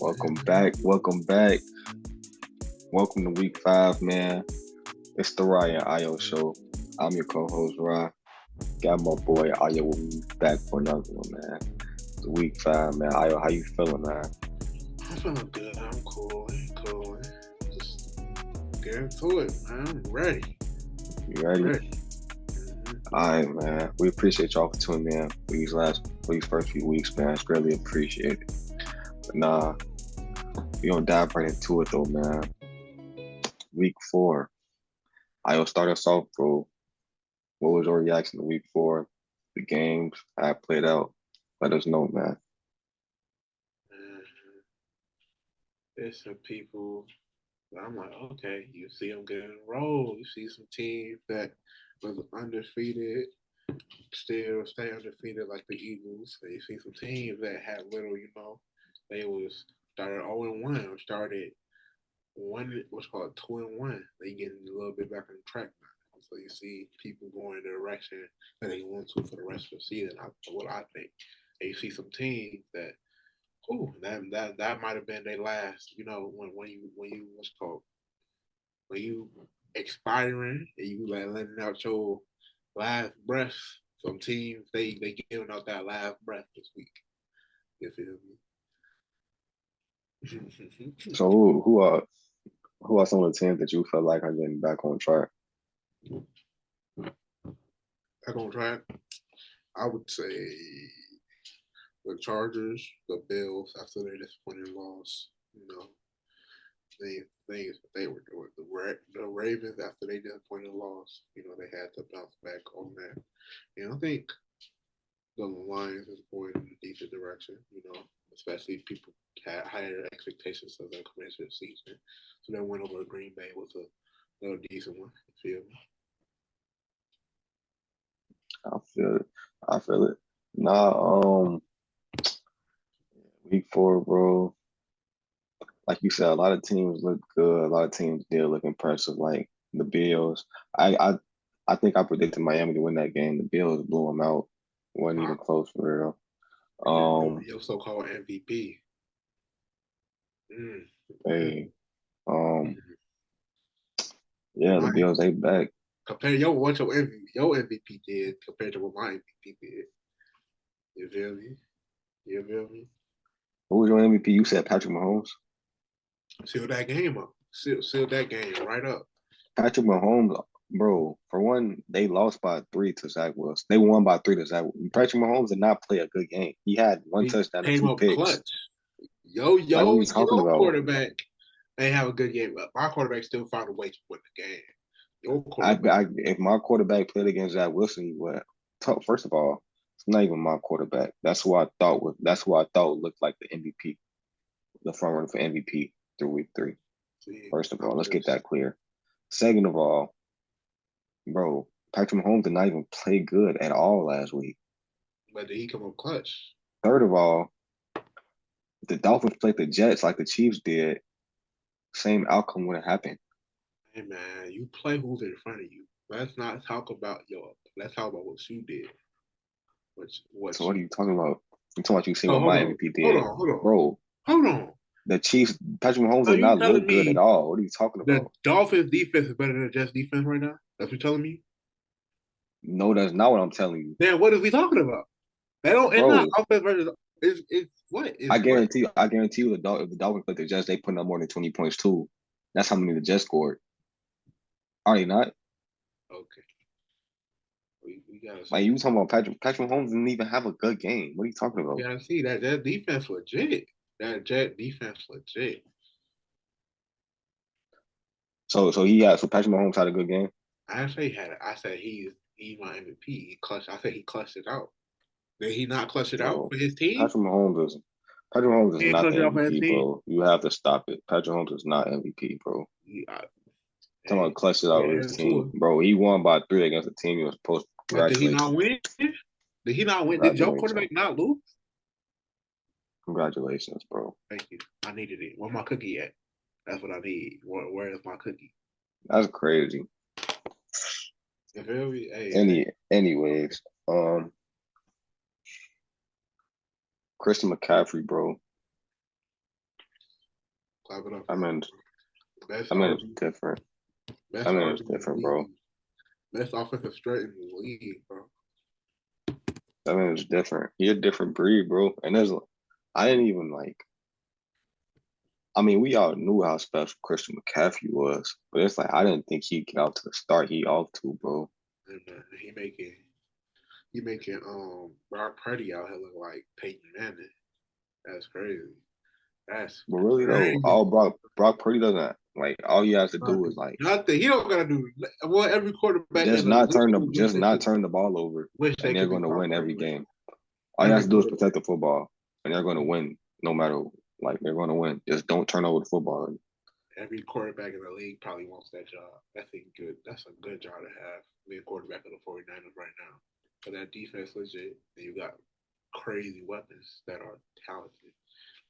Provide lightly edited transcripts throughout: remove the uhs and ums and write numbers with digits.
Welcome back. Welcome back. Welcome to week 5, man. It's the Ryan Ayo show. I'm your co-host, Ryan. Got my boy Ayo with me back for another one, man. It's week 5, man. Ayo, how you feeling, man? I'm feeling good. I'm cool. Just get into it, man. I'm ready. You ready? Ready. All right, man. We appreciate y'all for tuning in for these first few weeks, man. It's greatly appreciated. But we gonna dive right into it though, man. Week 4. Ayo, start us off, bro. What was your reaction to week 4? The games, how it played out. Let us know, man. There's some people. I'm like, okay, you see them getting rolled. You see some teams that was undefeated, still stay undefeated like the Eagles. And you see some teams that had little, they was started 0-1 or started what's called 2-1. They getting a little bit back on track now. So you see people going in the direction that they want to for the rest of the season. What I think. And you see some teams that, that might have been their last. When you what's called when you expiring and you like letting out your last breath. Some teams they giving out that last breath this week. You feel me? So who are some of the teams that you feel like are getting back on track? Back on track, I would say the Chargers, the Bills after their disappointing loss. They were doing the Ravens after they disappointed loss. They had to bounce back on that. I think the Lions is going in a decent direction. Especially people had higher expectations of them coming into the season. So they went over to Green Bay with a little decent one. You feel me? I feel it. Week 4, bro. Like you said, a lot of teams look good. A lot of teams did look impressive. Like the Bills. I think I predicted Miami to win that game. The Bills blew them out. Wasn't even close for real. Your so-called MVP. Hey. Yeah, the Bills, they back. Compare what your MVP did compared to what my MVP did. You feel me? Who was your MVP? You said Patrick Mahomes? Seal that game up. Seal that game right up. Patrick Mahomes, bro, for one, they lost by 3 to Zach Wilson. They won by 3 to Zach Wilson. Patrick Mahomes did not play a good game. He had one touchdown and 2 picks. Clutch. Your quarterback ain't have a good game. My quarterback still found a way to win the game. If my quarterback played against Zach Wilson, he would. First of all, it's not even my quarterback. That's who I thought looked like the MVP, the front runner for MVP through week 3. First of all, let's get that clear. Second of all, bro, Patrick Mahomes did not even play good at all last week. But did he come up clutch? Third of all, if the Dolphins played the Jets like the Chiefs did, same outcome would have happened. Hey man, you play who's in front of you. Let's not talk about let's talk about what you did. So what are you talking about? You talking about you see what my MVP did? Hold on. Bro. Hold on. The Chiefs, Patrick Mahomes did not look good at all. What are you talking about? The Dolphins defense is better than the Jets defense right now? That's what you're telling me? No, that's not what I'm telling you. Then what is we talking about? They don't. It's not offense versus. It's what? I guarantee you. If the Dolphins played the Jets, they put up more than 20 points too. That's how many the Jets scored. Are they not? Okay. We gotta see. Like you talking about Patrick Mahomes didn't even have a good game. What are you talking about? You gotta see that defense legit. That Jet defense legit. So Patrick Mahomes had a good game. I said he's my MVP. He clutched. I said he clutched it out. Did he not clutch it out for his team? Patrick Mahomes is not the MVP, bro. You have to stop it. Patrick Mahomes is not MVP, bro. Talking about clutch it out with his team, bro. He won by 3 against the team he was supposed to. But did he not win? Did he not win? Did your quarterback not lose? Congratulations, bro. Thank you. I needed it. Where my cookie at? That's what I need. Where is my cookie? That's crazy. Anyways, Christian McCaffrey, bro. Clap it up I for him. mean, Best I mean, it's RB, different. I best mean, RB it's in different, the bro. league. Best offensive threat in the league, bro. I mean, it's different. He a different breed, bro. And I didn't even like. I mean, we all knew how special Christian McCaffrey was, but it's like I didn't think he'd get out to the start he off to, bro. And he making Brock Purdy out here look like Peyton Manning. That's crazy. That's But really though, all crazy. Brock Purdy doesn't like. All he has to do is like Nothing. He don't gotta do well. Every quarterback in the league wish just they not could turn the ball over, wish they and they're could be going to Brock win Purdy every right game. now. All you have Every to do is quarterback. protect the football, and they're going to win no matter. Like they're going to win. Just don't turn over the football. Every quarterback in the league probably wants that job. That's a good job to have. Being quarterback of the 49ers right now. Because that defense legit, and you got crazy weapons that are talented.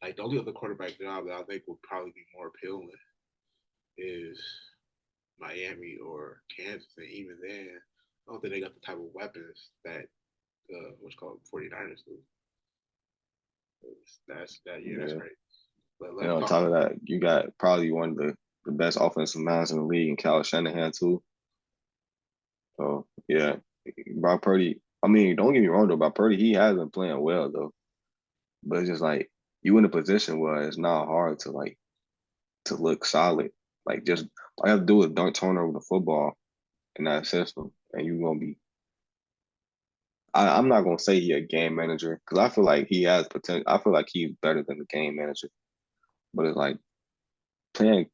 Like the only other quarterback job that I think would probably be more appealing is Miami or Kansas. And even then, I don't think they got the type of weapons that what's called 49ers do. That's Yeah. great. But And let's on talk top of about that, you got probably one of the best offensive minds in the league, in Kyle Shanahan too. So yeah, Brock Purdy. I mean, don't get me wrong though. Brock Purdy, he has been playing well though, but it's just like you in a position where it's not hard to like to look solid. Like just all you have to do is don't turn over the football in that system, and you're gonna be. I'm not gonna say he a game manager because I feel like he has potential. I feel like he's better than the game manager, but it's like playing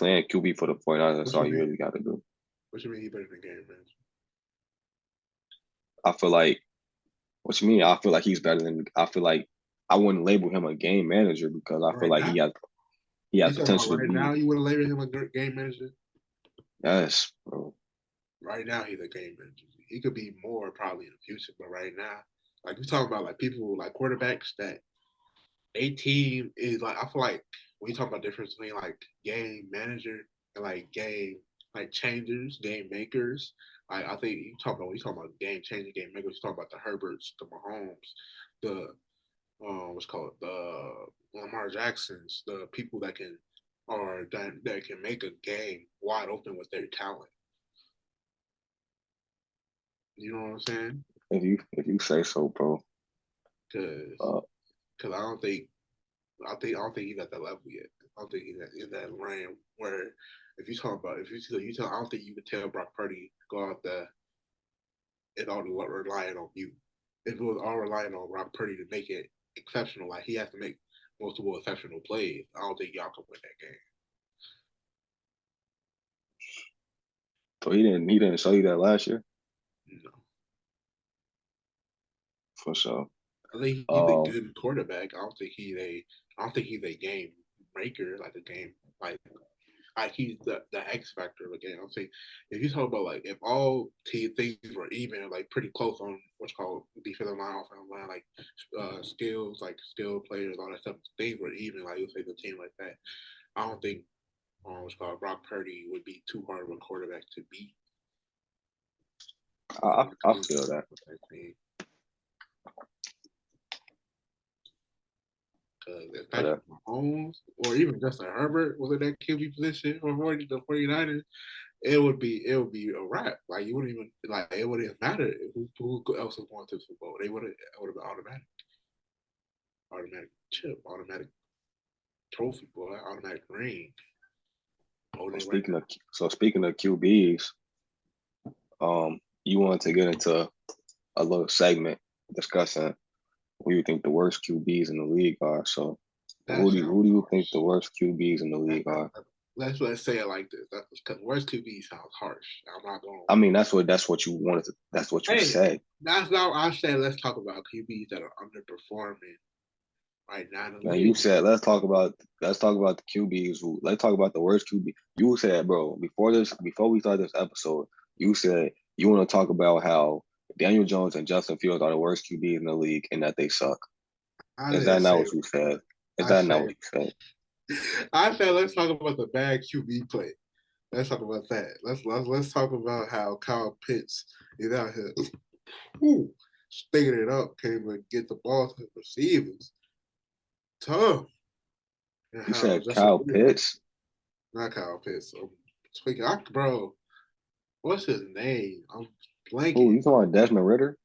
QB for the 49ers. That's what you all you mean. really got to do. What you mean he better than game manager? I feel like what you mean. I feel like he's better than. I feel like I wouldn't label him a game manager because I feel Right like now? he has You talking about potential to right now? be. You would have labeled him a game manager? Yes, bro. Right now, he's a game manager. He could be more probably in the future, but right now, like we talking about, like people like quarterbacks that a team is like. I feel like when you talk about difference between like game manager and like game like changers, game makers. I think you talk about game changing, game makers. You talk about the Herberts, the Mahomes, the what's called the Lamar Jacksons, the people that can or that can make a game wide open with their talent. You know what I'm saying? If you say so, bro. Because Uh, I I don't think he's at that level yet. I don't think he's in that realm where if you talk about if you tell I don't think you could tell Brock Purdy go out there and all relying on you. If it was all relying on Brock Purdy to make it exceptional, like he has to make multiple exceptional plays, I don't think y'all can win that game. so he didn't show you that last year No. for sure. I think he's a Um, good quarterback. I don't think he's a game breaker, like a game like he's the X factor of the game. I'm saying if you talk about like if all things were even, like pretty close on what's called defensive line, offensive line, like skills, like skill players, all that stuff, things were even. Like you say the team like that. I don't think what's called Brock Purdy would be too hard of a quarterback to beat. I feel like I he feel that. Because if But Patrick Mahomes or even Justin Herbert was in that QB position for the 49ers, it would be a wrap. Like you wouldn't even like it wouldn't matter who else was going to the Super Bowl. They would have been automatic chip, automatic trophy, boy, automatic ring. Holding it right now. speaking of QBs, you wanted to get into a little segment discussing who you think the worst QBs in the league are. So That's who do you think the worst QBs in the league are? let's say it like this. Because worst QB sounds harsh. I'm not going. I mean, that's what you wanted to. That's what you Hey, said. that's not. I said let's talk about QBs that are underperforming right now in the Now you league. said let's talk about the QBs who let's talk about the worst QB. You said, bro, before we start this episode, you said you want to talk about how Daniel Jones and Justin Fields are the worst QBs in the league and that they suck. I Is didn't that not say. what you said? Is I that not said. what you said? I said let's talk about the bad QB play. Let's talk about that. Let's talk about how Kyle Pitts is out here, whoo, sticking it up, can't even get the ball to the receivers. Tough. and You how said Justin Kyle Fields, Pitts. not Kyle Pitts. Speaking, bro, what's his name? I'm Who blanking. you talking about? Desmond Ritter?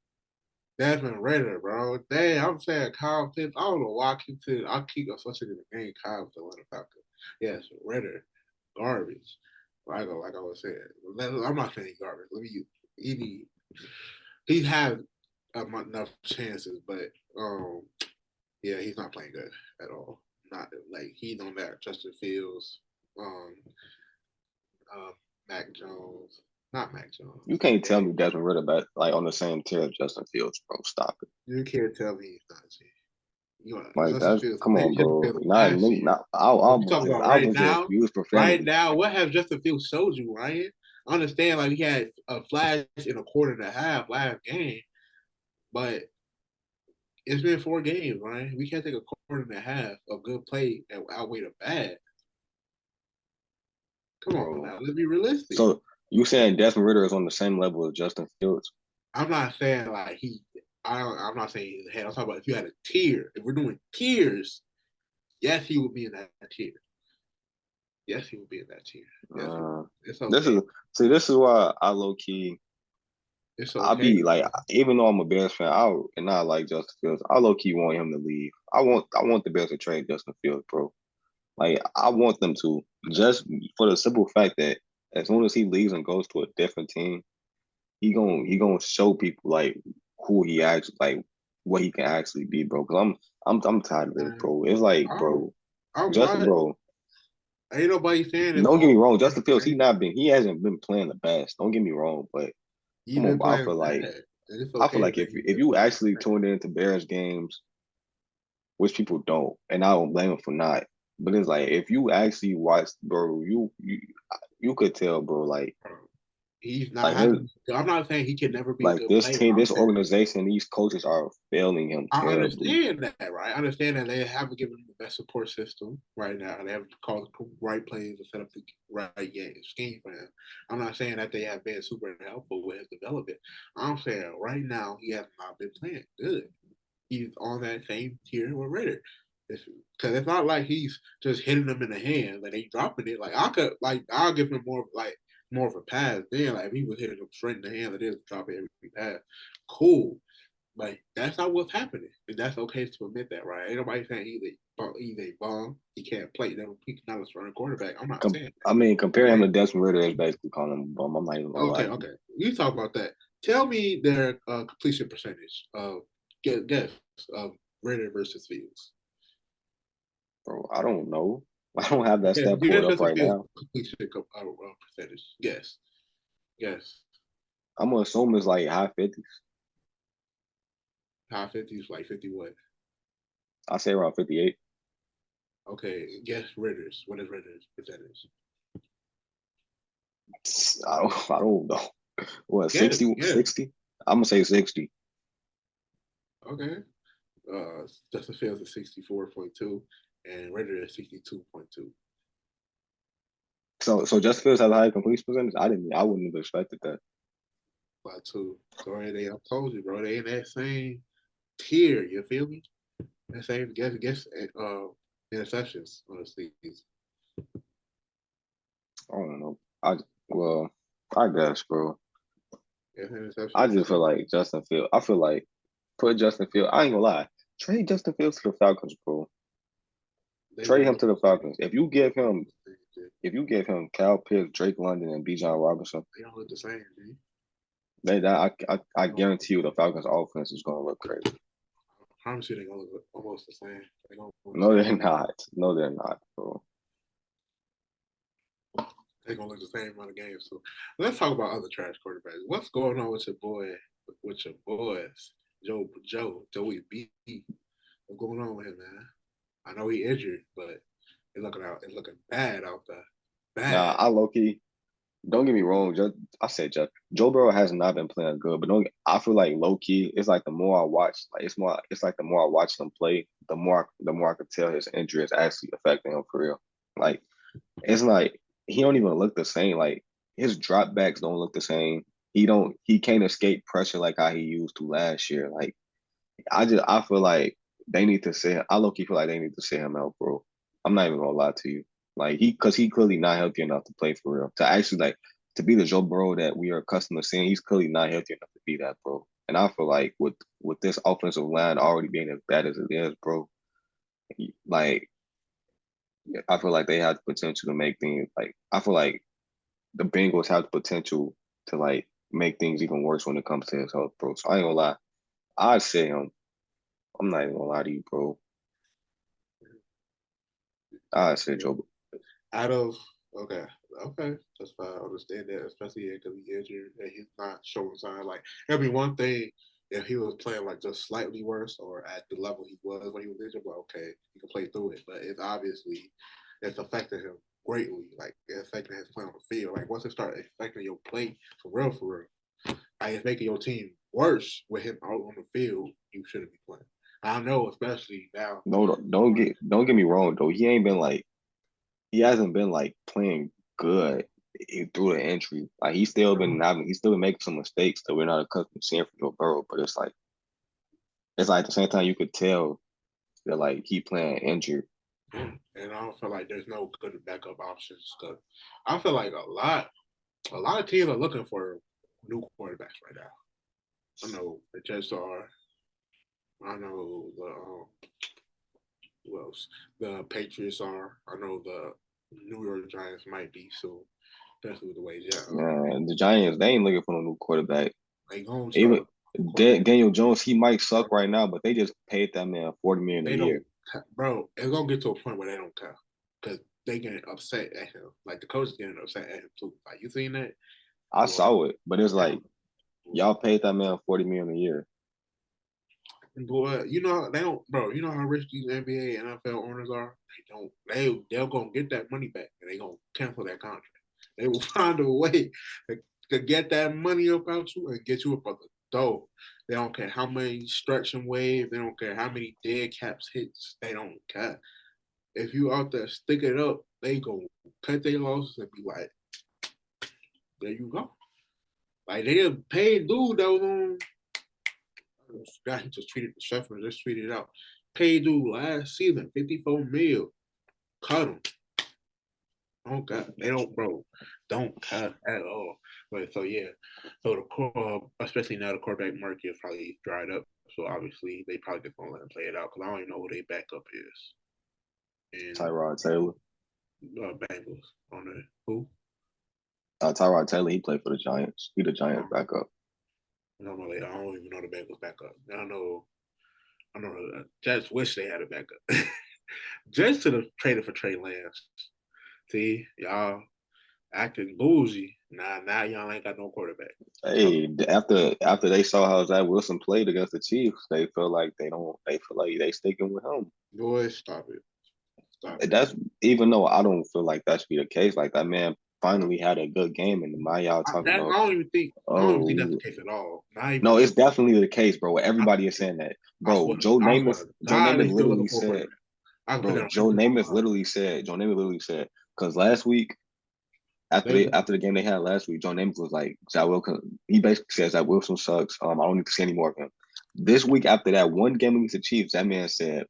Desmond Ritter, bro. Dang, I'm saying Kyle Pitts. I don't know why I keep associating the name Kyle with the Atlanta Falcons. Yes, Ritter, garbage. Like I was saying, I'm not saying garbage. Let me. He he had enough chances, but yeah, he's not playing good at all. Not like he's on that Justin Fields, um, uh, Mac Jones, not Mac You Jones. can't tell Dang, me Desmond Ritter about like on the same tier as Justin Fields, bro. Stop it. you can't tell me he's not. You know, Like Justin that's Fields, come on, Justin bro. Fields Not last year. not. But we talk about I right was just now. use Right profanity. now, what has Justin Fields showed you, Ryan? I understand, like he had a flash in a quarter and a half last game, but it's been 4 games, Ryan. We can't take a quarter and a half of good play and outweigh the bad. Come on Bro. now, let's be realistic. So you saying Desmond Ritter is on the same level as Justin Fields? I'm not saying like he. I'm not saying he's ahead. I'm talking about if you had a tier. If we're doing tiers, yes, he would be in that tier. Yes, he would be in that tier. Yes, Uh, it's this okay. is this is why I low key It's I okay. be like, even though I'm a Bears fan, I like Justin Fields. I low key want him to leave. I want the Bears to trade Justin Fields, bro. Like I want them to, just for the simple fact that as soon as he leaves and goes to a different team, he gonna show people like who he actually like what he can actually be, bro. Cause I'm tired of this, bro. It's like, I'm, bro, I'm Justin, not. bro. Ain't nobody saying it's Don't get me all. wrong, Justin Fields, he hasn't been playing the best. Don't get me wrong, but He's come on, been bro. playing bad, and it's I feel okay like that he's if been you playing actually bad. tuned into Bears games, which people don't, and I don't blame them for not. But it's like if you actually watched, bro, you could tell, bro, He's not like his having. I'm not saying he can never be a like good this player. team, I'm this saying organization, these coaches are failing him I terribly. understand that, right? I understand that they haven't given him the best support system right now. They haven't called the right plays to set up the right game scheme for him. I'm not saying that they have been super helpful with his development. I'm saying right now he has not been playing good. He's on that same tier with Ritter. Because it's not like he's just hitting them in the hand, like they dropping it. I'll give him more of a pass. Then like if he was hitting them straight in the hand, it is dropping every pass. Cool. Like that's not what's happening, and that's okay to admit that, right? Ain't nobody saying he's a bum. He can't play. He's not a starting quarterback. I'm not saying I mean, comparing that. him Right? to Desmond Ritter is basically calling him a bum. I'm not even gonna lie Okay, to you, okay. You talk about that. Tell me their completion percentage of guess of Ritter versus Fields. bro. I don't know. I don't have that Yeah, stat pulled guess up Justin right Fields now. completion percentage. Guess, guess. I'm gonna assume it's like high 50s. High 50s, like 50 what? I say around 58. Okay, guess Ritter's. What is Ritter's percentage? I don't know. What, Get it, 60? get it. 60? I'm gonna say 60. Okay. Justin Fields is 64.2 and Ritter is 62.2. So Justin Fields has a high completion percentage. I wouldn't have expected that. By two. So I told you, bro, they in that same tier. You feel me? That same guess interceptions on the season. I don't know. Well, I guess, bro. Guess interceptions I on the just feel season. like Justin Fields. I feel like put Justin Fields. I ain't gonna lie. Trade Justin Fields to the Falcons, bro. They Trade won't him look to the the same. Falcons. They won't look the same. If you give him Cal Pitts, Drake London, and Bijan Robinson, They don't look the same, man. I They don't guarantee you the Falcons offense is gonna look crazy. I promise you they're gonna look almost the same. They're gonna look the No, same. they're not. No, they're not, bro. They're gonna look the same amount of games. So let's talk about other trash quarterbacks. What's going on with your boys, Joey B? What's going on with him, man? I know he injured, but it's looking bad out there. Nah, Bad. I low key. Don't get me wrong. I said just Joe Burrow has not been playing good, but don't. I feel like low key. It's like the more I watch, like it's more. It's like the more I watch him play, the more I could tell his injury is actually affecting him for real. Like it's like he don't even look the same. Like his dropbacks don't look the same. He can't escape pressure like how he used to last year. Like I feel like they need to say I low key feel like they need to say him out, bro. I'm not even gonna lie to you. Like because he clearly not healthy enough to play for real. To actually like to be the Joe Burrow that we are accustomed to seeing, he's clearly not healthy enough to be that, bro. And I feel like with this offensive line already being as bad as it is, bro, like I feel like they have the potential to make things like I feel like the Bengals have the potential to like make things even worse when it comes to his health, bro. So I ain't gonna lie. I'd say him. I'm not even gonna lie to you, bro. I'd say Joe. Out of okay, okay, that's fine. I understand that, especially because he's injured and he's not showing signs. Like it'd be one thing if he was playing like just slightly worse or at the level he was when he was injured. But okay, he can play through it. But it's affecting him greatly. Like it's affecting his play on the field. Like once it starts affecting your play for real, like it's making your team worse with him out on the field. You shouldn't be playing. I know, especially now. No, don't get me wrong though. He ain't been like he hasn't been like playing good through the injury. Like he's still been making some mistakes that we're not accustomed to seeing from Joe Burrow. But it's like at the same time you could tell that like he playing injured. And I don't feel like there's no good backup options because I feel like a lot of teams are looking for new quarterbacks right now. I know the Jets are. I know who else? The Patriots are. I know the New York Giants might be. So that's the way. Yeah, Man, the Giants they ain't looking for no new quarterback. they gonna start Even a quarterback. Daniel Jones, he might suck right now, but they just paid that man 40 million a They year. don't, bro. It's gonna get to a point where they don't care because they getting upset at him. Like the coach is getting upset at him too. Like you seen that? I Well, saw it, but it's like y'all paid that man 40 million a year. boy, they don't, bro. You know how rich these NBA and NFL owners are. They don't. They're gonna get that money back, and they gonna cancel that contract. They will find a way to get that money up out you and get you up out the door. They don't care how many stretch and wave. They don't care how many dead caps hits. They don't care. If you out there stick it up, they gonna cut their losses and be like, there you go. Like they just paid dude that was on guy he just tweeted Scheffler just tweeted out. Paid dude last season, 54 mil. Cut him. Don't cut. They don't, bro. Don't cut at all. But so yeah. So the core, especially now the quarterback market is probably dried up. So obviously they probably just gonna let him play it out because I don't even know who their backup is. And Tyrod Taylor. Bengals on the who? Tyrod Taylor, he played for the Giants. He the Giants Um, backup. Normally, I don't even know the Bengals backup. I know the Jets wish they had a backup. Jets should have traded for Trey Lance. See, y'all acting bougie. Now y'all ain't got no quarterback. So, Hey, after they saw how Zach Wilson played against the Chiefs, they feel like they don't. They feel like they sticking with him. boys, stop it. Stop it. That's even though I don't feel like that should be the case. Like that man finally had a good game, and my y'all talking I about, don't even think that's the oh case at all. Not even no, close. it's definitely the case, bro. I, Everybody is saying that, I bro. swear, I swear to Joe God, they Namath still looking literally for a said, quarterback. I can put bro. that on everything on my life. Joe Namath literally said, because last week They, after the game they had last week, Joe Namath was like, Zach Wilson. He basically says that Wilson sucks. I don't need to see any more of him. This week after that one game against the Chiefs, that man said,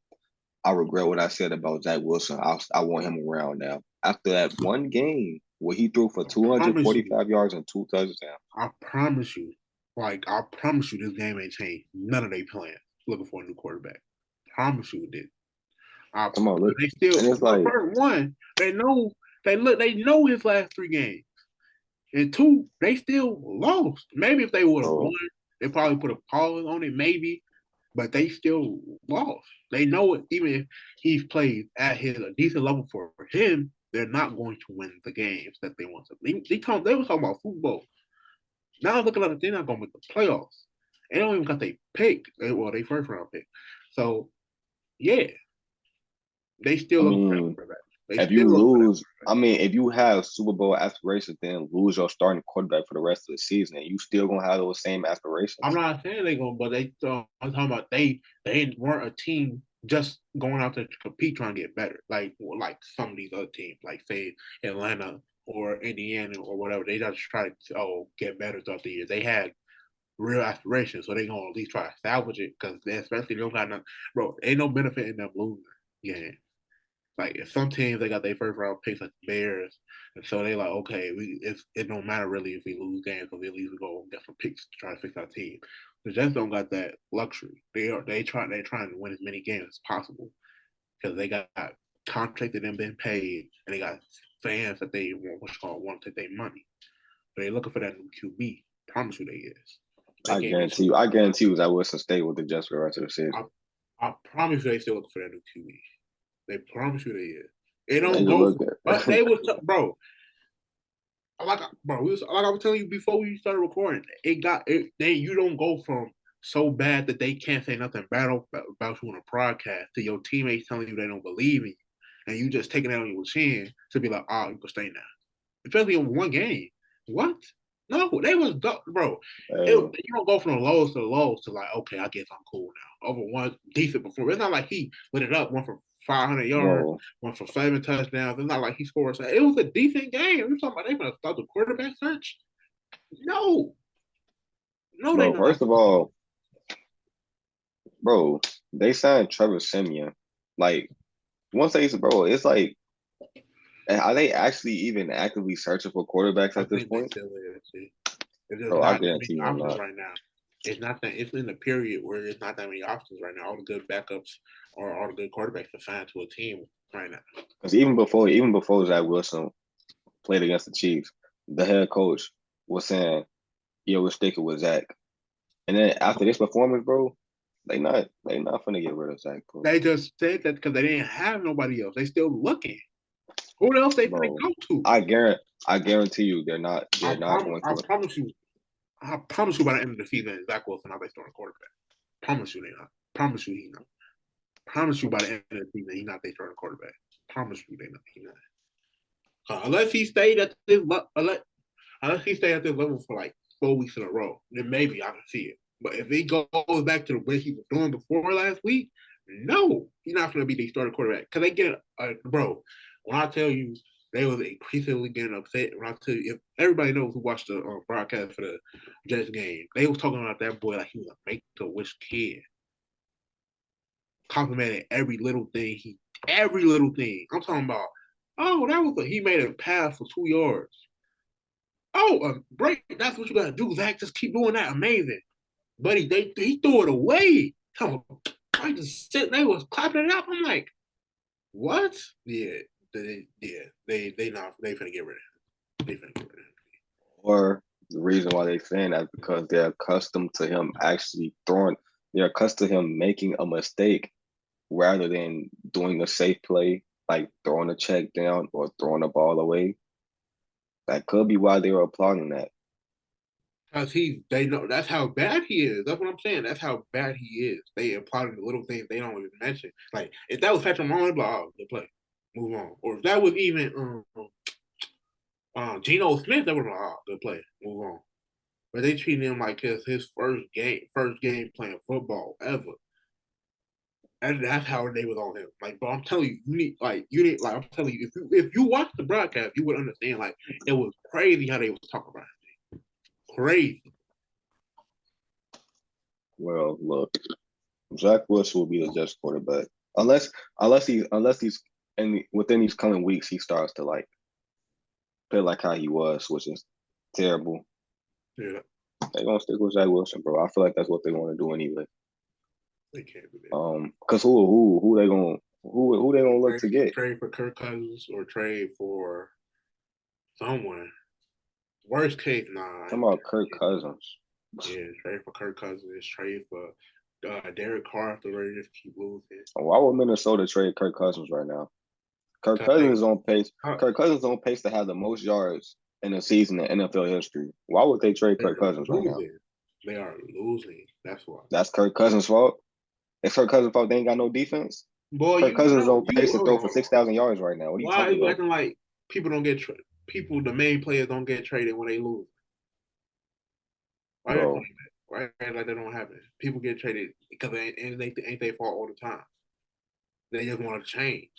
I regret what I said about Zach Wilson. I want him around now. After that one game where he threw for I promise you, 245 yards and 2 touchdowns. I promise you, I promise you, this game ain't changed. None of they plans looking for a new quarterback. Promise you it did. Come on, look. They still And it's like, first one. They know his last three games, and two they still lost. Maybe if they would have won, bro, they probably put a pause on it. Maybe, but they still lost. They know it. Even if he's played at a decent level for him, they're not going to win the games that they want to. They were talking about football. Now looking like they're not going to make the playoffs. They don't even got their pick. They first round pick. So yeah, they still I look for that mean, quarterback. They if you still look for that lose, quarterback. I mean, if you have Super Bowl aspirations, then lose your starting quarterback for the rest of the season, and you still gonna have those same I'm aspirations. not saying they going, but I'm talking about they weren't a team just going out there to compete, trying to get better. Like some of these other teams, like say Atlanta or Indiana or whatever, they just try to get better throughout the year. They had real aspirations, so they gonna at least try to salvage it because especially they don't got nothing, bro. Ain't no benefit in them losing. Yeah, Like if some teams they got their first round picks like the Bears, and so they like okay, it don't matter really if we lose games because at least we go get some picks to try to fix our team. The Jets don't got that luxury. They're trying to win as many games as possible because they got contracts that them been paid and they got fans that they want to take their money. So they're looking for that new QB. Promise you they is. They gave me some. I guarantee you that Wilson stay with the Jets for the rest of the season. I promise you they still looking for that new QB. They promise you they is. It They don't can go, look at but they was bro. Like I was telling you before we started recording, it got it. They you don't go from so bad that they can't say nothing bad about you on a broadcast to your teammates telling you they don't believe in you, and you just taking that on your chin to be like, oh, you can stay now, especially in one game. What? No, they was bro. You don't go from the lows to the lows to like, okay, I guess I'm cool now. Over one decent before. It's not like he lit it up, one for 500 yards, bro. one for 7 touchdowns. It's not like he scored. It was a decent game. You're talking about they gonna start the quarterback search? No, no, they Bro, not. first of all, bro, they signed Trevor Siemian. Like, once they, bro, it's like, are they actually even actively searching for quarterbacks I at this think they point? still is. See. It's just Bro, I not that many guarantee you they're options not. right now. It's not that. It's in a period where there's not that many options right now. All the good backups or all the good quarterbacks are signed to a team right now. Because even before Zach Wilson played against the Chiefs, the head coach was saying, "Yo, we're sticking with Zach." And then after this performance, bro, they not gonna get rid of Zach, bro. They just said that because they didn't have nobody else. They still looking. Who else they finna Bro, go to? I guarantee you they're not going I to. promise you. I promise you by the end of the season, Zach Wilson not they starting quarterback. Promise you they not. Promise you he not. Promise you by the end of the season he not they starting quarterback. Promise you they not. He not. Unless he stayed at this unless he stayed at this level for like 4 weeks in a row, then maybe I can see it. But if he goes back to the way he was doing before last week, no, he's not going to be the starting quarterback. Because they get, bro, when I tell you they was increasingly getting upset, when I tell you, if everybody knows who watched the broadcast for the Jets game, they was talking about that boy like he was a make-a-wish kid. Complimented every little thing. I'm talking about, oh, he made a pass for 2 yards. Oh, break. That's what you gotta do, Zach. Just keep doing that. Amazing. Buddy, he threw it away. I just sit they was clapping it up. I'm like, what? Yeah, they finna get rid of him. They finna get rid of him. Or the reason why they saying that is because they're accustomed to him actually throwing. They're accustomed to him making a mistake rather than doing a safe play, like throwing a check down or throwing a ball away. That could be why they were applauding that. Cause they know that's how bad he is. That's what I'm saying. That's how bad he is. They applauding the little things they don't even mention. Like if that was Patrick Mahomes, like, oh, good play, move on. Or if that was even Geno Smith, that would have been oh, good play, move on. But they treating him like his first game playing football ever. And that's how they was on him. Like, but I'm telling you, I'm telling you, if you watch the broadcast, you would understand. Like, it was crazy how they was talking about him. Crazy. Well, look, Zach Wilson will be the Jets quarterback unless he's within these coming weeks he starts to like play like how he was, which is terrible. Yeah, They're gonna stick with Zach Wilson, bro. I feel like that's what they want to do anyway. they can't do that. Because who they gonna look to get? Trade for Kirk Cousins or trade for someone. Worst case, nah. Talking about Kirk Cousins. Yeah, trade for Kirk Cousins. Trade for Derek Carr if the Raiders keep losing. Why would Minnesota trade Kirk Cousins right now? Kirk Cousins is on pace. Kirk Cousins is on pace to have the most yards in a season in NFL history. Why would they trade Kirk Cousins right now? They are losing. That's why. That's Kirk Cousins' fault. It's Kirk Cousins' fault. They ain't got no defense. Boy, Kirk Cousins is on pace to throw for 6,000 yards right now. What are you talking about? Acting like people don't get traded? People, the main players don't get traded when they lose. Why Bro. Why like that don't happen? People get traded because ain't their fault all the time. They just want to change.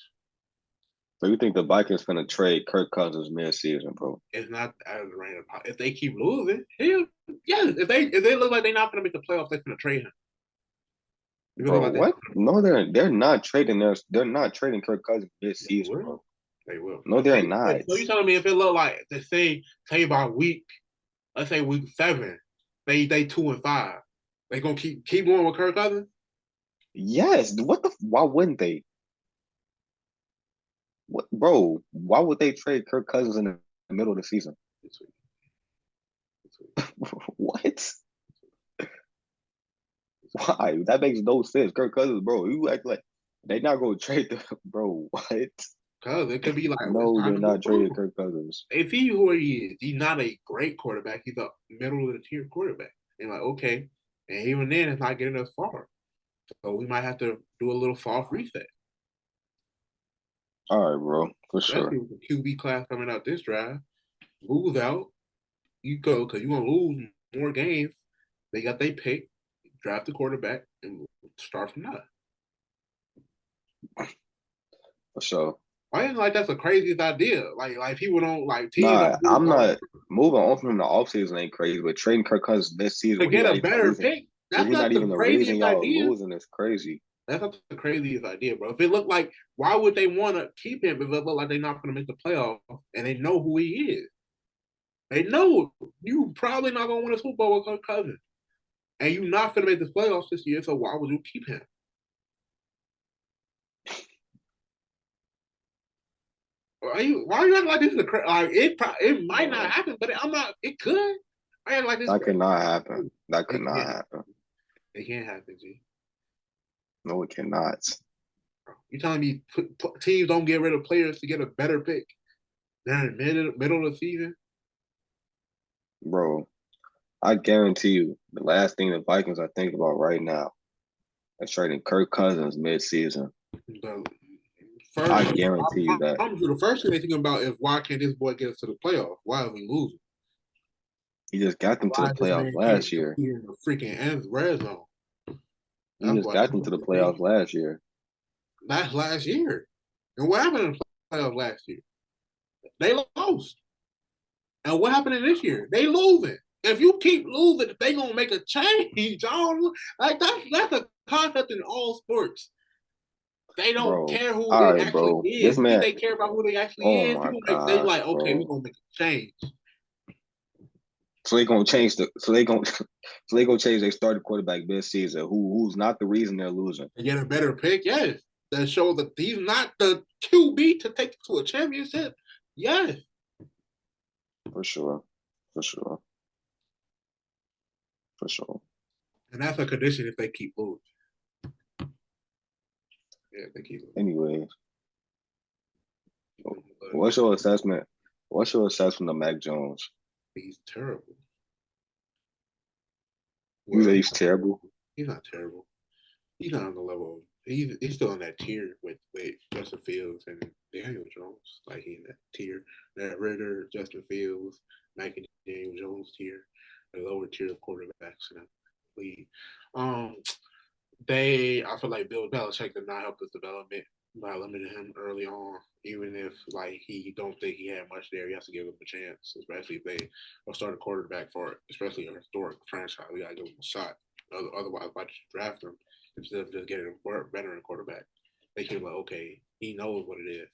So you think the Vikings gonna trade Kirk Cousins mid-season, bro? It's not out of the rain. If they keep losing, hell, yeah. If they look like they're not gonna make the playoffs, they're gonna trade him. If it look Bro, like they're what? not gonna No, they're not trading Kirk Cousins this they season, will. bro. They will. No, they're not. So you telling me if it look like say by week, let's say week 7, they 2-5, they gonna keep going with Kirk Cousins? Yes. Why wouldn't they? What, bro? Why would they trade Kirk Cousins in the middle of the season? This week. This week. What? This week. Why? That makes no sense. Kirk Cousins, bro. You act like they're not gonna trade the bro. What? Cause it could be like it's No, time they're to move not trading on. Kirk Cousins. If he who he is, he's not a great quarterback. He's a middle of the tier quarterback. And like, okay. And even then it's not getting us far. So we might have to do a little soft reset. All right, bro, for sure. Especially with the QB class coming out this drive. Lose out, you go because you're gonna lose more games. They got their pick, draft the quarterback, and start from that. For sure. I didn't like that's the craziest idea. Like people don't like teams Nah, don't move I'm on not moving on from the offseason ain't crazy, but trading Kirk Cousins this season to when he's get not a even the better reason, pick. when That's he's not not the even the reason craziest y'all idea. losing is crazy. That's not the craziest idea, bro. If it looked like, why would they want to keep him if it looked like they're not going to make the playoffs and they know who he is? They know you probably not going to win a Super Bowl with Kirk Cousins, and you not going to make the playoffs this year. So why would you keep him? Why are you acting like this is like it might not Bro, happen, but I'm not. It could. I act like this. that could not happen. That could It not can't. happen. It can't happen, G. No, it cannot. You telling me teams don't get rid of players to get a better pick? They're in the middle of the season. Bro, I guarantee you, the last thing the Vikings are thinking about right now is trading Kirk Cousins mid-season. The I first, guarantee you that. the first thing they thinking about is why can't this boy get us to the playoffs? Why are we losing? He just got them to the Why this playoffs man can't last year. compete in the freaking end red zone? He That's just why got them to the playoffs last year. that's last year. And what happened in the playoffs last year? They lost. And what happened in this year? They losing. If you keep losing, they gonna make a change. I don't like that's a concept in all sports. They don't Bro, care who all they right, actually bro. is. This You think man, they care about who they actually oh is? my They gosh, like, okay, we're bro. gonna make a change. So they gonna change so they gonna change their starting quarterback this season, who's not the reason they're losing. To get a better pick, yes. That shows that he's not the QB to take to a championship. Yes. For sure. For sure. For sure. And that's a condition if they keep losing. Yeah, they keep losing. Anyways, what's your assessment? What's your assessment of Mac Jones? He's terrible. You Well, say he's terrible? he's not terrible. He's not on the level. He's still in that tier with Justin Fields and Daniel Jones. Like he's in that tier. That Ritter, Justin Fields, Mac and Daniel Jones tier, the lower tier of quarterbacks in the league. Um, I feel like Bill Belichick did not help his development by limiting him early on. Even if like he don't think he had much there, he has to give him a chance, especially if they will start a quarterback for especially a historic franchise. We gotta give him a shot. Otherwise, why just draft him instead of just getting a veteran quarterback? They came like, okay, he knows what it is.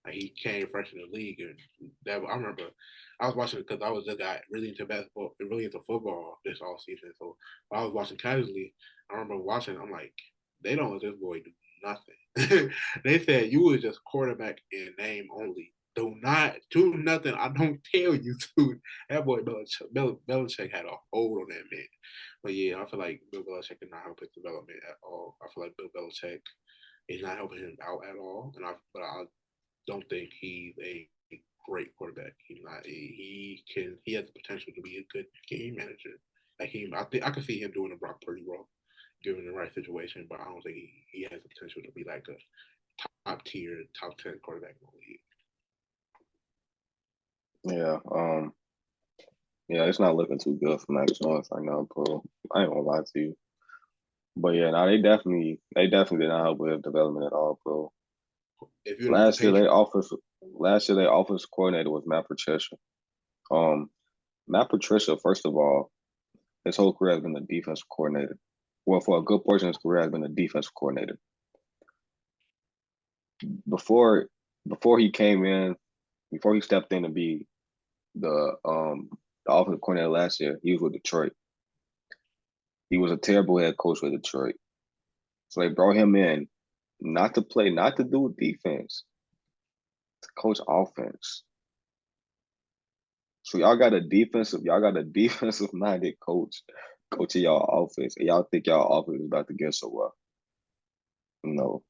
Like he came fresh in the league, and that I remember I was watching it because I was just got really into basketball, really into football this all season. So I was watching casually. I remember watching. I'm like, they don't let this boy do nothing. They said you was just quarterback in name only. Do not do nothing. I don't tell you to. That boy Belichick had a hold on that man. But yeah, I feel like Bill Belichick did not help his development at all. I feel like Bill Belichick is not helping him out at all. But I don't think he's a great quarterback. He's not. He has the potential to be a good game manager. I think I could see him doing a Brock Purdy role, given the right situation. But I don't think he has the potential to be like a top tier, top 10 quarterback in Yeah. Yeah, it's not looking too good for Mac Jones right now, bro. I ain't gonna lie to you. But yeah, now they definitely did not help with his development at all, bro. the league. If you're the Last year they Patriots, offense coordinator was Matt Patricia. Matt Patricia, first of all, his whole career has been a defensive coordinator. well, for a good portion of his career, has been a defensive coordinator. Before before he came in, before he stepped in to be the offensive coordinator last year, he was with Detroit. He was a terrible head coach with Detroit. So they brought him in not to play, not to do defense, to coach offense. So y'all got a defensive minded coach coaching y'all offense, and y'all think y'all offense is about to get so well. No,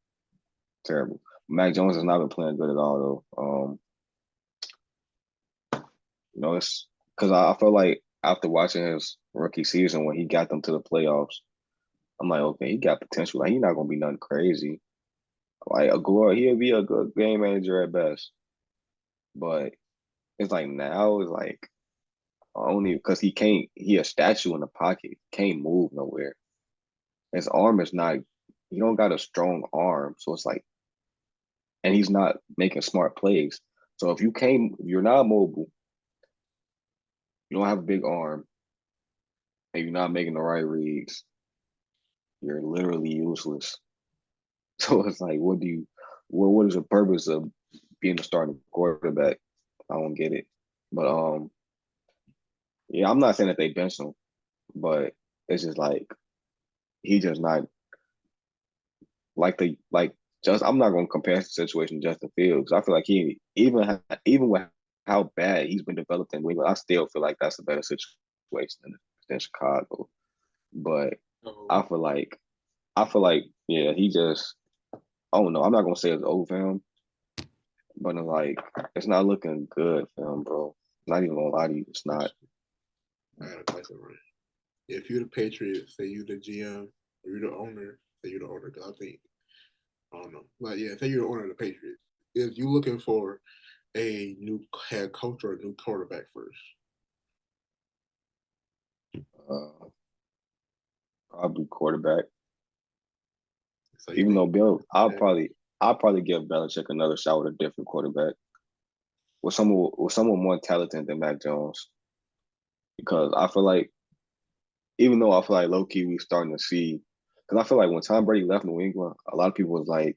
terrible. Mac Jones has not been playing good at all though. It's because I feel like after watching his rookie season when he got them to the playoffs, I'm like, okay, he got potential. Like he's not gonna be nothing crazy. Like Agora, he'll be a good game manager at best. But it's like now it's like only because he a statue in the pocket, can't move nowhere. His arm is not he don't got a strong arm. So it's like and he's not making smart plays. So if you're not mobile, you don't have a big arm, and you're not making the right reads, you're literally useless. So it's like what is the purpose of being a starting quarterback? I don't get it. But yeah, I'm not saying that they bench him, but it's just like he just not like just I'm not gonna compare the situation to Justin Fields. I feel like he even with how bad he's been developed in New England, I still feel like that's a better situation than Chicago. But So I feel like yeah, he just I don't know. I'm not gonna say it's over him, but it's not looking good for him, bro. Not even gonna lie to you, it's not. I got a question, right? If you're the Patriots, say you the GM, or you're the owner, say you're the owner, because I don't know. Like, yeah, say you're the owner of the Patriots. If you looking for a new head coach or a new quarterback first? Uh, Probably quarterback. So you Even though think Bill, I'll probably give Belichick another shot with a different quarterback with someone more talented than Mac Jones. Because I feel like even though I feel like low key we starting to see, because I feel like when Tom Brady left New England, a lot of people was like,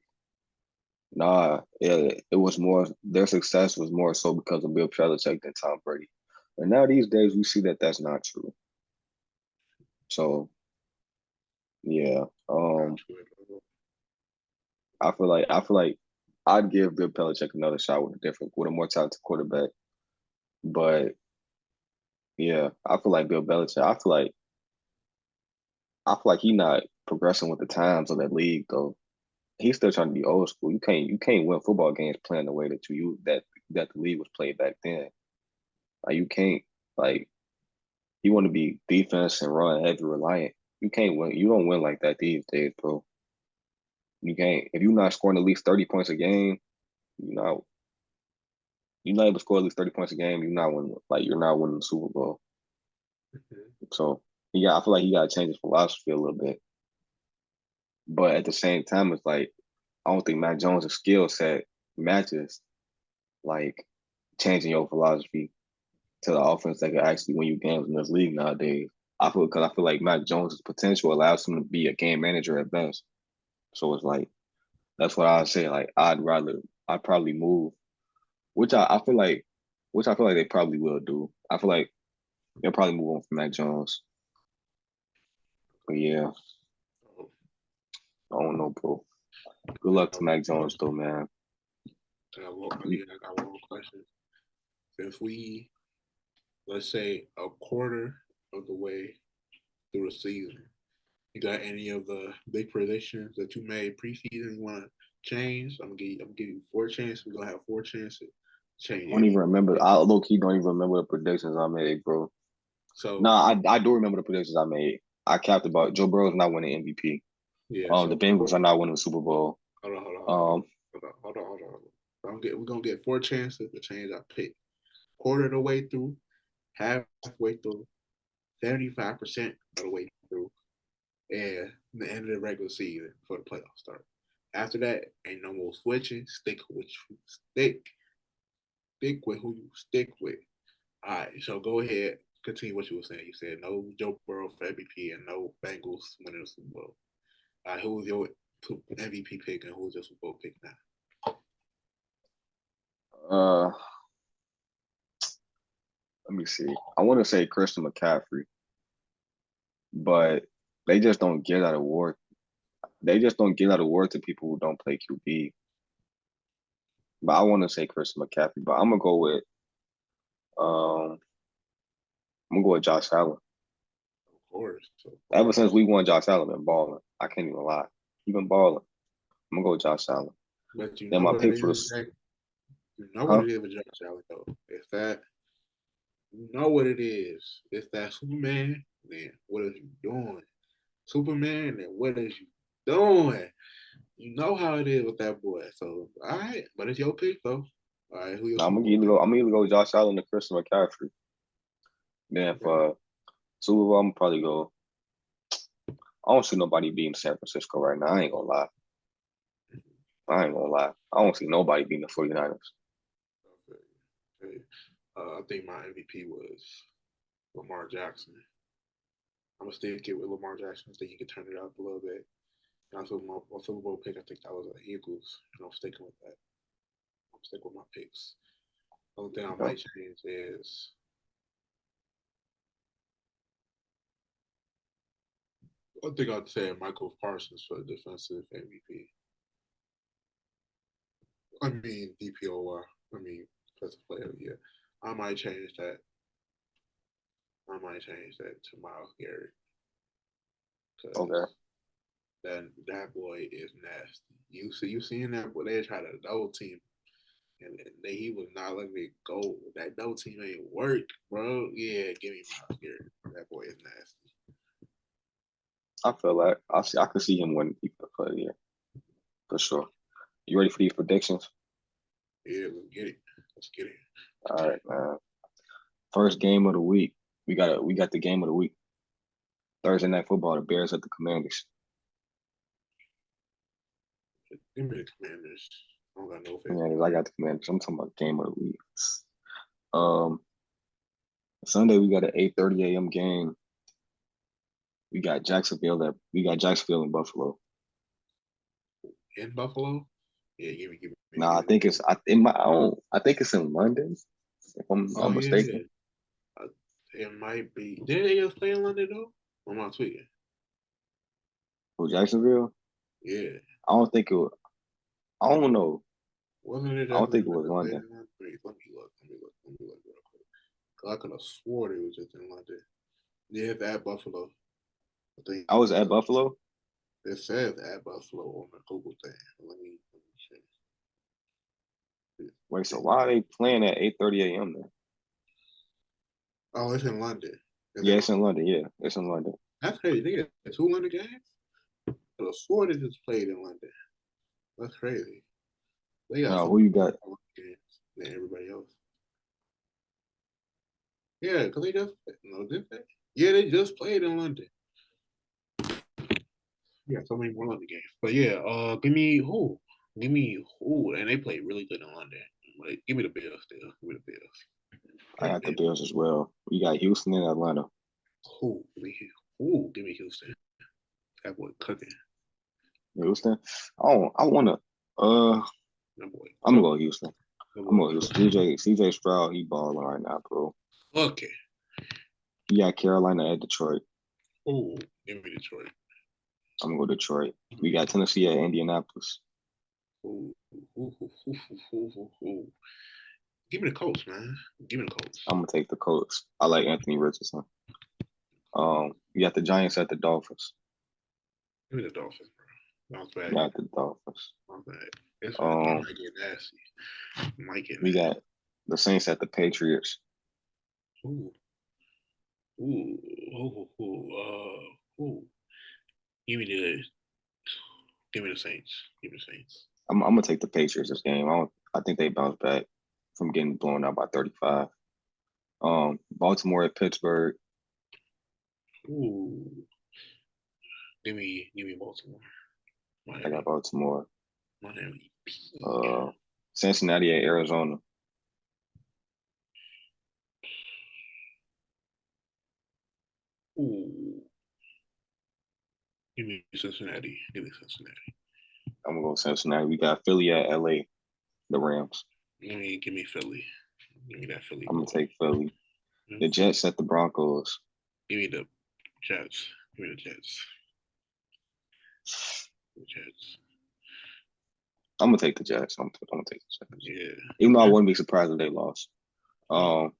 nah, it was more their success was more so because of Bill Belichick than Tom Brady. And now these days we see that that's not true. So yeah, I feel like I'd give Bill Belichick another shot with a more talented quarterback. But yeah, I feel like Bill Belichick. I feel like he not progressing with the times of that league though. He's still trying to be old school. You can't win football games playing the way that the league was played back then. Like you can't like you want to be defense and run heavy reliant. You can't win. You don't win like that these days, bro. You can't if you're not scoring at least 30 points a game. You know you're not able to score at least 30 points a game. You're not winning the Super Bowl. So yeah, I feel like he got to change his philosophy a little bit. But at the same time, it's like I don't think Mac Jones' skill set matches like changing your philosophy to the offense that can actually win you games in this league nowadays. I feel like Mac Jones' potential allows him to be a game manager at best. So it's like that's what I would say. Like I'd probably move, which I feel like they probably will do. I feel like they'll probably move on from Mac Jones. But yeah, Oh, I don't know, bro. Good I luck got to Mac Jones though, man. I got one question. If we, let's say, a quarter of the way through the season, you got any of the big predictions that you made preseason you want to change? I'm gonna give you four chances. We're gonna have four chances to change I don't even any. remember. I low key don't even remember the predictions I made, bro. So Nah, I do remember the predictions I made. I capped about Joe Burrow's not winning MVP. yeah, The so Bengals are not winning the Super Bowl. hold on, hold on, hold on, Um, hold on. We're gonna get four chances to change our pick. Quarter of the way through, halfway through, 75% of the way through, and the end of the regular season before the playoffs start. After that, ain't no more switching. Stick with who you stick with. All right, so go ahead. continue what you were saying. You said no Joe Burrow for MVP and no Bengals winning the Super Bowl. Who was your MVP pick and who was your Super Bowl pick now? Let me see. I want to say Christian McCaffrey, but they just don't give that award. They just don't give that award to people who don't play QB. But I want to say Christian McCaffrey, but I'm gonna go with Josh Allen. Of course. Ever since we won, Josh Allen been balling. I can't even lie. He been balling. I'm gonna go with Josh Allen. But you Then know my what pick it for is, the you know what huh? it is with Josh Allen though. It's that you know what it is. It's that Superman. Then what are you doing? Superman, then what is you doing? You know how it is with that boy. So all right, but it's your pick though. All right, who your Nah, Super Bowl pick? I'm gonna either go with Josh Allen or Christian McCaffrey. Then Okay. for Super Bowl, I'm gonna probably go. I don't see nobody beating San Francisco right now. I ain't gonna lie. I don't see nobody beating the 49ers. Okay. I think my MVP was Lamar Jackson. I'm gonna still get with Lamar Jackson. I think he can turn it up a little bit. And also my Super Bowl pick, I think that was the Eagles, and I'm sticking with that. I'm sticking with my picks. The only thing I Yep. might change is I think I'd say Michael Parsons for the defensive MVP. I mean DPOY. I mean defensive player of the year. I might change that. I might change that to Myles Garrett Okay. because that boy is nasty. You seen that boy? They try to double team, and he was not letting it go. That double team ain't work, bro. Yeah, give me Myles Garrett. That boy is nasty. I feel like I could see him winning people for the year for sure. You ready for these predictions? Yeah, let's get it. Let's get it. All right, man. First game of the week. We got the game of the week. Thursday night football. The Bears at the Commanders. Give me the Commanders. I don't got no faith in Yeah, the I Bears. got the Commanders. I'm talking about game of the week. Um, Sunday we got an 8:30 a.m. game. We got Jacksonville and Buffalo. In Buffalo. Yeah, give Nah, I me. think it's I in my I don't I think it's in London, if I'm Oh not yeah, mistaken. it might be. Did they just play in London though? I'm not tweaking. For Jacksonville, Yeah, I don't think it was, I don't know. wasn't it I don't definitely think it was played London. in London? Wait, let me look real quick. 'Cause I could have swore it was just in London. Yeah, it's at Buffalo. I think I was at Buffalo. it says at Buffalo on the Google thing. Let me check. Wait, so why are they playing at 8:30 a.m. then? Oh, it's in London. It's Yeah, in it's in London. London. Yeah, it's in London. That's crazy. They get two London games. I could have swore they just played in London. That's crazy. They got Now so who many you got? games than everybody else. Yeah, because they just did they? Yeah, they just played in London. Yeah, so many more London games. But yeah, give me who? Give me who? And they played really good in London. Like, give me the Bills still. Give me the Bills. I Give me got the the Bills. Bills as well. We got Houston and Atlanta. Who? Give me who? Give me Houston. That boy cooking. Houston. Oh, I wanna. Uh, That boy I'm gonna cooking. go Houston. That I'm boy gonna go Houston. CJ Stroud, he balling right now, bro. cooking. You got Carolina at Detroit. Oh, give me Detroit. I'm gonna go Detroit. We got Tennessee at Indianapolis. Ooh, ooh, ooh, ooh, ooh, ooh, ooh. Give me the Colts, man. Give me the Colts. I'm gonna take the Colts. I like Anthony Richardson. We got the Giants at the Dolphins. Give me the Dolphins, bro. Bounce back. Got the Dolphins. Bounce back. It Um, might get nasty. It might get we nasty. got the Saints at the Patriots. Ooh, ooh, ooh, ooh, ooh. Give me the, give me the Saints. Give me the Saints. I'm gonna take the Patriots this game. I think they bounce back from getting blown out by 35. Baltimore at Pittsburgh. Ooh, give me Baltimore. I got Miami, Baltimore. Miami. Uh, Cincinnati at, Arizona. Cincinnati. Ooh, give me Cincinnati. Give me Cincinnati. I'm gonna go Cincinnati. We got Philly at LA, the Rams. Give me Philly. Give me that Philly I'm gonna boy. take Philly. The Jets at the Broncos. Give me the Jets. Give me the Jets. The Jets. I'm gonna take the Jets. I'm gonna take the Jets. Yeah. Even though I wouldn't be surprised if they lost. Oh.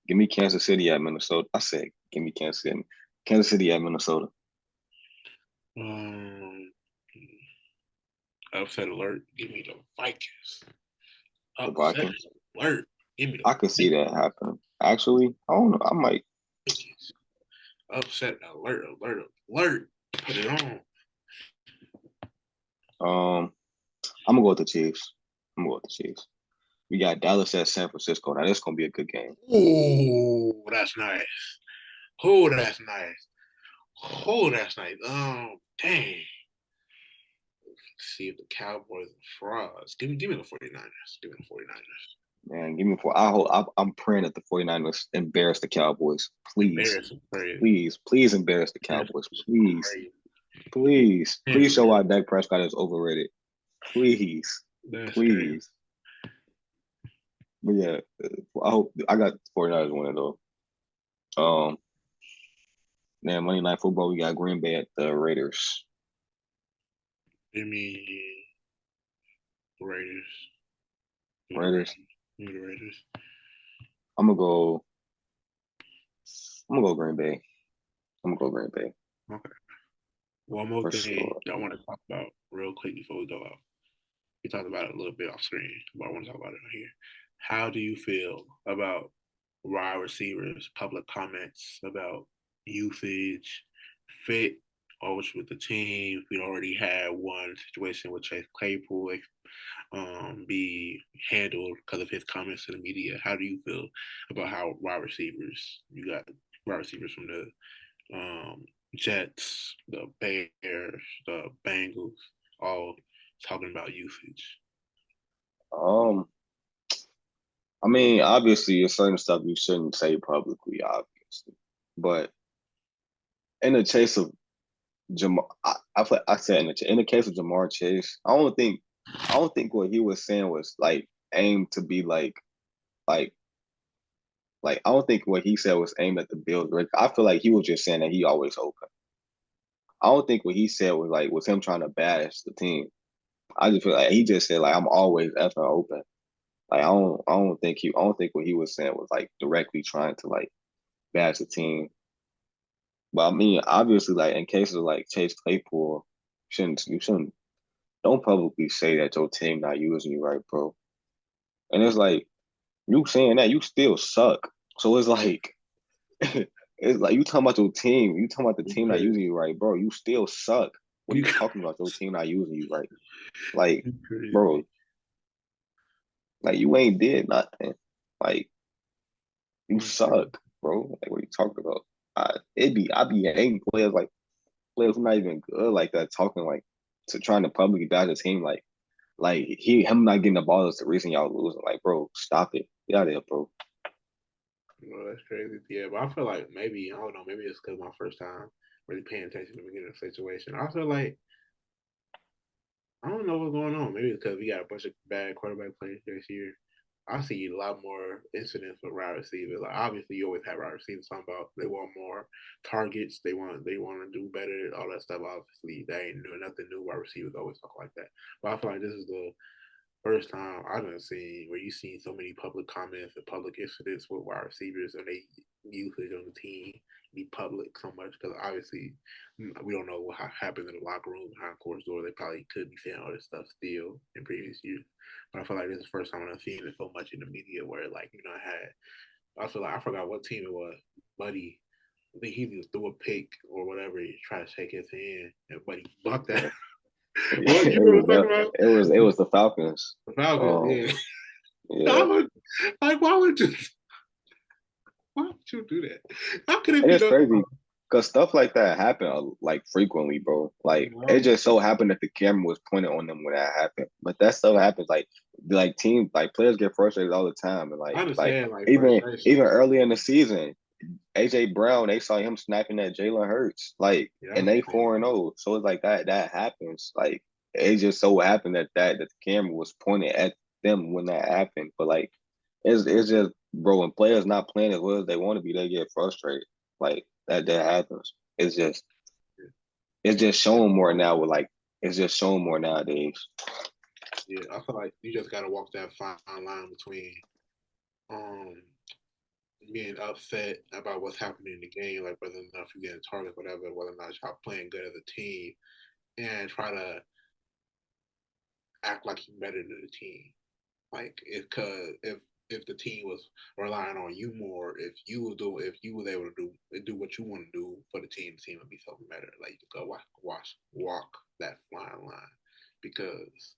Give me Kansas City at Minnesota. I said, give me Kansas City. Kansas City at Minnesota. Um. Upset alert. Give me the Vikings. The Upset Vikings. alert. Give me I the could see that happen. Actually, I don't know. I might. Vikings. Upset alert. Alert. Alert. Put it on. I'm gonna go with the Chiefs. I'm gonna go with the Chiefs. We got Dallas at San Francisco. Now this gonna be a good game. Oh, that's nice. Oh, that's nice. Oh, that's nice. Dang. Let's see if the Cowboys are frauds. Give me the 49ers. Give me the 49ers. Man, give me four. I'm praying that the 49ers embarrass the Cowboys. Please. Embarrassing crazy. Please embarrass the Cowboys. Please. Please show why Dak Prescott is overrated. Please. That's crazy. Please. But yeah, I hope I got 49ers winning though. Man, Monday Night Football, we got Green Bay at the Raiders. Give me Raiders. Raiders. Give me the Raiders. I'm gonna go Green Bay. I'm gonna go Green Bay. Okay. One more For thing sure. I want to talk about real quick before we go out. We talked about it a little bit off screen, but I want to talk about it here. How do you feel about wide receivers' public comments about usage, fit, always with the team? We already had one situation with Chase Claypool be handled because of his comments to the media. How do you feel about how wide receivers, you got wide receivers from the Jets, the Bears, the Bengals, all talking about usage? I mean, obviously, there's certain stuff you shouldn't say publicly, obviously. But in the case of Jamar, I said in the case of Jamar Chase, I don't think what he was saying was like aimed to be like I don't think what he said was aimed at the Bills. I feel like he was just saying that he always open. I don't think what he said was him trying to bash the team. I just feel like he just said like I'm always effing open. Like I don't think what he was saying was like directly trying to like bash the team. But I mean, obviously, like in cases of like Chase Claypool, you shouldn't don't publicly say that your team not using you right, bro. And it's like you saying that you still suck. So it's like it's like you talking about your team, you talking about the team not using you right, bro. You still suck. What are you talking about? Your team not using you right? Like, bro, like you ain't did nothing. Like you suck, bro. Like what are you talking about? I'd be hating players who not even good like that, talking like to trying to publicly bash the team him not getting the ball is the reason y'all losing. Like, bro, stop it. Get out of here, bro. Well, that's crazy. Yeah, but I feel like maybe, I don't know, maybe it's because my first time really paying attention to the beginning of the situation. I feel like, I don't know what's going on. Maybe it's because we got a bunch of bad quarterback players this year. I see a lot more incidents with wide receivers. Like obviously, you always have wide receivers talking about they want more targets, they want to do better, all that stuff. Obviously, they ain't doing nothing new. Wide receivers always talk like that. But I feel like this is the first time I've been seeing where you see so many public comments and public incidents with wide receivers and they usage on the team be public so much because obviously we don't know what happened in the locker room behind closed door. They probably could be saying all this stuff still in previous years, but I feel like this is the first time I've seen it so much in the media where I feel like I forgot what team it was, Buddy. I think he just threw a pick or whatever. He tried to shake his hand, and Buddy bucked that. What you know what I'm talking about? It was the Falcons. The Falcons, yeah. Yeah. Why would you do that? How could it And be it's crazy because stuff like that happen like frequently, bro. Like it just so happened that the camera was pointed on them when that happened. But that stuff happens like teams like players get frustrated all the time and I understand like even frustration. early in the season, AJ Brown, they saw him snapping at Jalen Hurts, like, Yeah, and they 4-0. So it's like that happens. Like it just so happened that the camera was pointed at them when that happened. But like it's just bro, when players not playing as well as they want to be, they get frustrated. Like that happens. It's just showing more now with like it's just showing more nowadays. yeah. I feel like you just gotta walk that fine line between um being upset about what's happening in the game, like whether or not you're getting targets, whatever, whether or not y'all playing good as a team, and try to act like you're better than the team. Like if the team was relying on you more, if you was able to do what you want to do for the team would be something better. Like you go walk that fine line because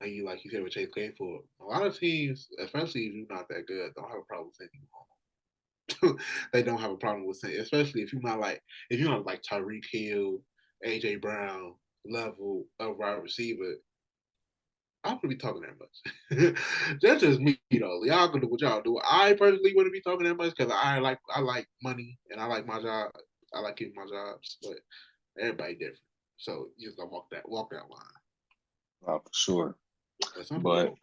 like you said with Chase Claypool, a lot of teams, especially if you're not that good, don't have a problem sending you home. They don't have a problem with saying, especially if you're not like Tyreek Hill, AJ Brown level of wide receiver. I wouldn't be talking that much. That's just me, though. Y'all can do what y'all do. I personally wouldn't be talking that much because I like money and I like my job. I like keeping my jobs, but everybody different. So you just gotta walk that line. For sure. But some But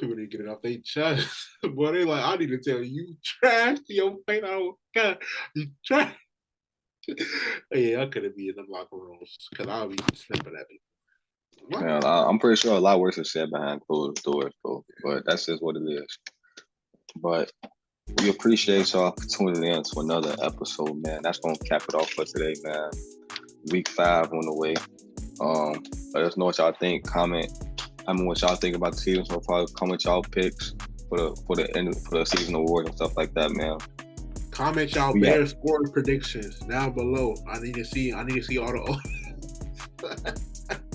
people need to get it off their chest. Boy, they like, I need to tell you trash to your face. God, you trash. Yeah, I couldn't be in them locker rooms because I'll be snipping at people. man, I'm pretty sure a lot worse is said behind closed doors, bro. But that's just what it is. But we appreciate y'all for tuning in to another episode, man. That's gonna cap it off for today, man. Week 5 on the way. Let us know what y'all think. Comment. What y'all think about the season so far. Comment y'all picks for the season awards and stuff like that, man. Comment y'all Bears score predictions down below. I need to see all the.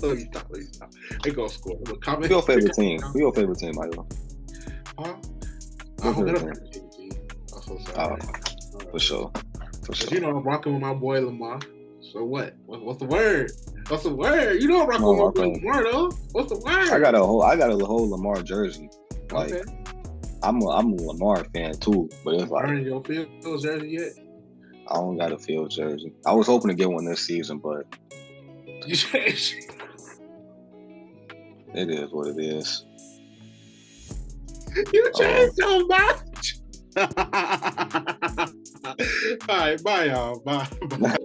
Let me stop. They gonna score. Comment. Who your favorite team? Michael? Huh? I hope that's a team. I'm so sorry. For sure. You know I'm rocking with my boy Lamar. So what? What's the word? What's the word? You know I'm rocking with my boy Lamar though. What's the word? I got a whole Lamar jersey. Like okay. I'm a Lamar fan too, but it's like earning your Fields jersey yet? I don't got a Fields jersey. I was hoping to get one this season, but you changed. It is what it is. You changed so much. All right, bye y'all. Bye.